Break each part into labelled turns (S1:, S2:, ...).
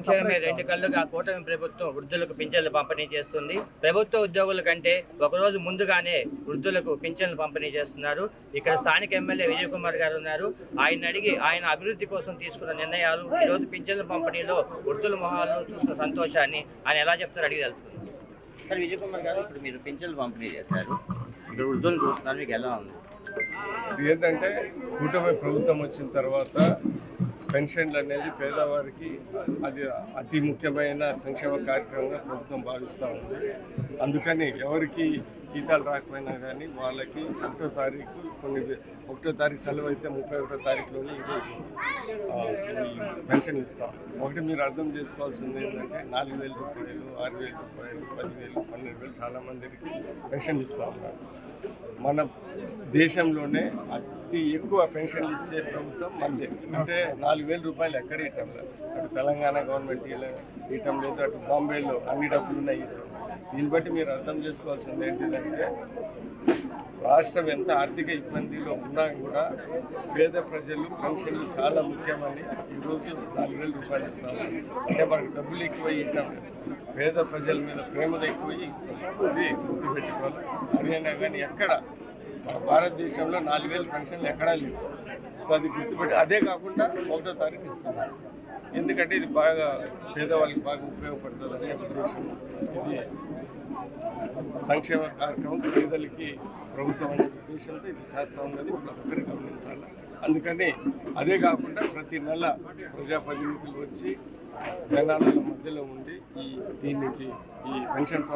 S1: సంక్షేమమే రెండు కళ్ళుగా కూటమి ప్రభుత్వం వృద్ధులకు పింఛన్లు పంపిణీ చేస్తుంది. ప్రభుత్వ ఉద్యోగుల కంటే ఒకరోజు ముందుగానే వృద్ధులకు పింఛన్లు పంపిణీ చేస్తున్నారు. ఇక్కడ స్థానిక ఎమ్మెల్యే విజయ్ కుమార్ గారు ఉన్నారు. ఆయన అడిగి ఆయన అభివృద్ధి కోసం తీసుకున్న నిర్ణయాలు, ఈరోజు పింఛన్ల పంపిణీలో వృద్ధుల మొహాల్లో చూసిన సంతోషాన్ని ఆయన ఎలా చెప్తారో అడిగి తెలుసుకుందాం. సార్ విజయ్ కుమార్ గారు, ఇప్పుడు మీరు పింఛన్లు పంపిణీ చేశారు, ఇప్పుడు వృద్ధులు చూస్తున్నారు, మీకు ఎలా ఉంది?
S2: ఇది ఏంటంటే కూటమి ప్రభుత్వం వచ్చిన తర్వాత పెన్షన్లు అనేది పేదవారికి అది అతి ముఖ్యమైన సంక్షేమ కార్యక్రమంగా ప్రభుత్వం భావిస్తూ ఉంది. అందుకని ఎవరికి జీతాలు రాకపోయినా కానీ వాళ్ళకి 1వ తారీఖు ఒకటో తారీఖు సెలవు అయితే 31వ తారీఖులోనే ఈరోజు పెన్షన్ ఇస్తాం. ఒకటి మీరు అర్థం చేసుకోవాల్సింది ఏంటంటే 4,000 రూపాయలు, 6,000 రూపాయలు, 10,000, 12,000 చాలామందికి పెన్షన్ ఇస్తూ ఉన్నారు. మన దేశంలోనే అతి ఎక్కువ పెన్షన్లు ఇచ్చే ప్రభుత్వం మనదే. అంటే 4,000 రూపాయలు ఎక్కడ ఇవ్వటం లేదు. అటు తెలంగాణ గవర్నమెంట్ ఇవ్వటం లేదు, అటు బాంబేలో అన్ని డబ్బులు ఉన్నాయి. దీన్ని బట్టి మీరు అర్థం చేసుకోవాల్సింది ఏంటిదంటే రాష్ట్రం ఎంత ఆర్థిక ఇబ్బందిలో ఉన్నా కూడా పేద ప్రజలు పెన్షన్లు చాలా ముఖ్యమని ఈరోజు 4,000 రూపాయలు ఇస్తాము. అంటే మనకు డబ్బులు ఎక్కువ ఇవ్వటం లేదు, పేద ప్రజల మీద ప్రేమలు ఎక్కువ ఇస్తాం. అది గుర్తుపెట్టుకోవాలి. హర్యానా కానీ ఎక్కడ మన భారతదేశంలో 4,000 పెన్షన్లు ఎక్కడా లేవు. సో అది గుర్తుపెట్టి అదే కాకుండా 1వ తారీఖు ఇస్తున్నాం. ఎందుకంటే ఇది బాగా పేదవాళ్ళకి బాగా ఉపయోగపడుతుందనే ఉద్దేశం. ఇది సంక్షేమ కార్యక్రమం పేదలకి ప్రభుత్వం అనే ఉద్దేశంతో ఇది చేస్తూ ఉన్నది ఒక్కరు గమనించాలి. అందుకని అదే కాకుండా ప్రతి నెల ప్రజాప్రతినిధులు వచ్చి జనాల మధ్యలో ఉండి ఈ పెన్షన్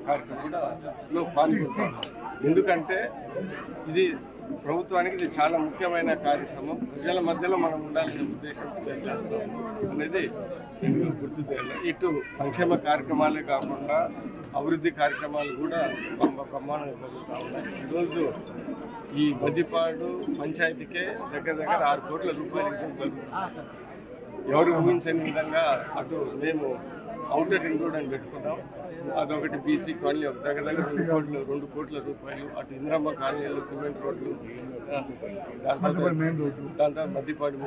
S2: కార్యక్రమంలో పాల్గొంటారు. ఎందుకంటే ఇది ప్రభుత్వానికి ఇది చాలా ముఖ్యమైన కార్యక్రమం. ప్రజల మధ్యలో మనం ఉండాలనే ఉద్దేశంతో చేస్తాం అనేది నేను గుర్తు చేయాలి. ఇటు సంక్షేమ కార్యక్రమాలే కాకుండా అభివృద్ధి కార్యక్రమాలు కూడా బ్రహ్మాండంగా జరుగుతూ ఉన్నాయి. ఈరోజు ఈ మద్దిపాడు పంచాయతీకే దగ్గర 6 కోట్ల రూపాయలు ఈరోజు జరుగుతుంది. ఎవరు ఊహించని విధంగా అటు మేము ఔటర్ రింగ్ రోడ్ అని పెట్టుకున్నాం. అదొకటి బీసీ కాలనీ ఒక దగ్గర 2 కోట్ల రూపాయలు. అటు ఇంద్రమ్మ కాలనీలో సిమెంట్ రోడ్లు, దాంతో నందిపాడు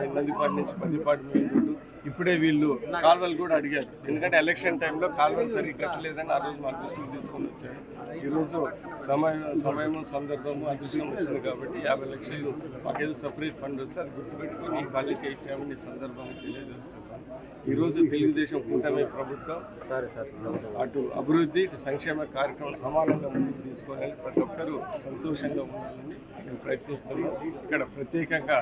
S2: నుంచి మద్దిపాడు మెయిన్ రోడ్డు. ఇప్పుడే వీళ్ళు కాలువలు కూడా అడిగారు. ఎందుకంటే ఎలక్షన్ టైంలో కాలువలు సరిగ్గా కట్టలేదని ఆ రోజు మా దృష్టికి తీసుకొని వచ్చారు. ఈరోజు సమయము సందర్భము అదృష్టం వచ్చింది కాబట్టి 50 లక్షలు మాకేదో సపరేట్ ఫండ్ వస్తే అది గుర్తుపెట్టుకొని ఈ కాలనీకి ఇచ్చామని ఈ సందర్భంగా తెలియజేస్తున్నాను. ఈరోజు తెలుగుదేశం కూటమి ప్రభుత్వం అటు అభివృద్ధి, ఇటు సంక్షేమ కార్యక్రమం సమానంగా ముందుకు తీసుకోవాలని ప్రతి ఒక్కరూ సంతోషంగా ఉండాలని మేము ప్రయత్నిస్తున్నాం. ఇక్కడ ప్రత్యేకంగా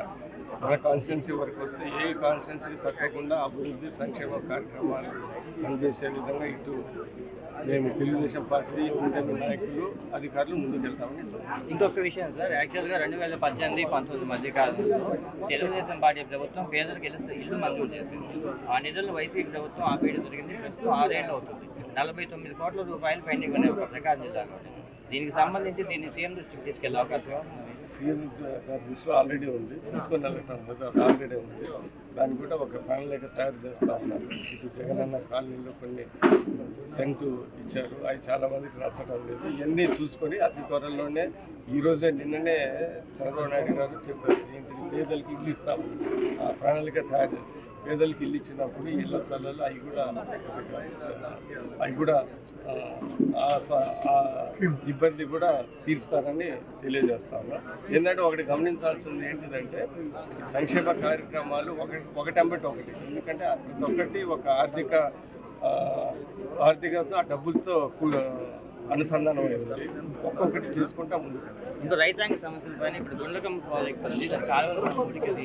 S2: మన కాన్స్టిట్యున్సీ వరకు వస్తే ఏ కాన్స్టిట్యున్సీకి తప్పకుండా అభివృద్ధి సంక్షేమ కార్యక్రమాలు పనిచేసే విధంగా ఇటు మేము తెలుగుదేశం పార్టీ కూటమి నాయకులు అధికారులు ముందుకెళ్తామని.
S1: ఇంకొక విషయం సార్, యాక్చువల్గా 2018-19 మధ్య కాలంలో తెలుగుదేశం పార్టీ ప్రభుత్వం పేదలకు ఇల్లు మంజూరు చేసింది. ఆ నిధులను వైసీపీ ప్రభుత్వం ఆపేయడం జరిగింది. ప్రస్తుతం 6 ఏళ్ళు అవుతుంది. 49 కోట్ల రూపాయలు పెండింగ్ ఉన్నాయి ఒక ప్రకాశం జిల్లాలో. దీనికి సంబంధించి దీన్ని సీఎం దృష్టికి తీసుకెళ్లే అవకాశం
S2: సీఎం గారి దృష్టిలో ఆల్రెడీ ఉంది, తీసుకొని వెళ్ళటం ఆల్రెడీ ఉంది. దాన్ని కూడా ఒక ప్రణాళిక తయారు చేస్తూ ఉన్నారు. ఇటు జగనన్న కాలనీలో కొన్ని సెంటు ఇచ్చారు, అవి చాలా మందికి నచ్చడం లేదు. ఇవన్నీ చూసుకొని అతి త్వరలోనే నిన్ననే చంద్రబాబు నాయుడు గారు చెప్పారు, ఏంటి పేదలకి ఇల్లు ఇస్తాము. ఆ ప్రణాళిక తయారు పేదలకు ఇల్లు ఇచ్చినప్పుడు ఇళ్ల స్థలాలు అవి కూడా ఇబ్బంది కూడా తీరుస్తారని తెలియజేస్తా ఉన్నా. ఏంటంటే ఒకటి గమనించాల్సింది ఏంటిదంటే ఈ సంక్షేమ కార్యక్రమాలు ఒకటంబటి ఒకటి. ఎందుకంటే ప్రతి ఒక్కటి ఒక ఆర్థికంగా డబ్బులతో అనుసంధానం అయింది. ఒక్కొక్కటి చేసుకుంటా ముందుకు.
S1: ఇంకా రైతాంగ సమస్యలపైన ఇప్పుడు గుండ్లకం ప్రాజెక్ట్ ఉంది, కాలువలు ఉడికలు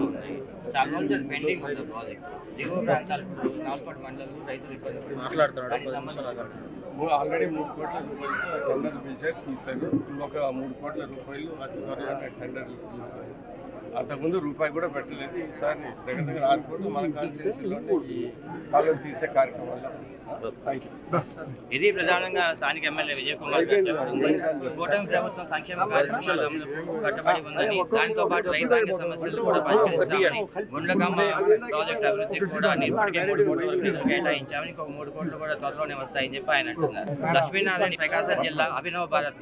S1: ఉన్నాయి, చాలా రోజులు పెండింగ్ ఉంది ప్రాజెక్ట్. దిగువ ప్రాంతాలు నాల్పాడు మండలంలో రైతులు ఇబ్బంది మాట్లాడుతున్నారు.
S2: ఆల్రెడీ 3 కోట్ల రూపాయలు టెండర్లు పిలిచారు, తీశారు. ఇంకొక 3 కోట్ల రూపాయలు అతి త్వరలో టెండర్లు చూస్తారు. అంతకుముందు రూపాయి కూడా పెట్టలేదు. ఈసారి దగ్గర 6 కోట్లు మన కాన్స్టిట్యున్సీలోనే ఈ కాలువలు తీసే కార్యక్రమాల్లో.
S1: ఇది ప్రధానంగా స్థానిక ఎమ్మెల్యే విజయ్ కుమార్ కూటమి ప్రభుత్వం సంక్షేమ కార్యక్రమాల అమలుకు కట్టుబడి ఉందని, దాంతో పాటు రైతాంగ సమస్యలు కూడా పరిష్కరిస్తామని, గుండ్లకమ్మ ప్రాజెక్టు అభివృద్ధికి కూడా ఇప్పటికే 3 కోట్ల వరకు కేటాయించామని, ఇంకొక 3 కోట్లు కూడా త్వరలోనే వస్తాయని చెప్పి ఆయన అంటున్నారు. లక్ష్మీనారాయణ, ప్రకాశం జిల్లా, అభినవ్ భారత్.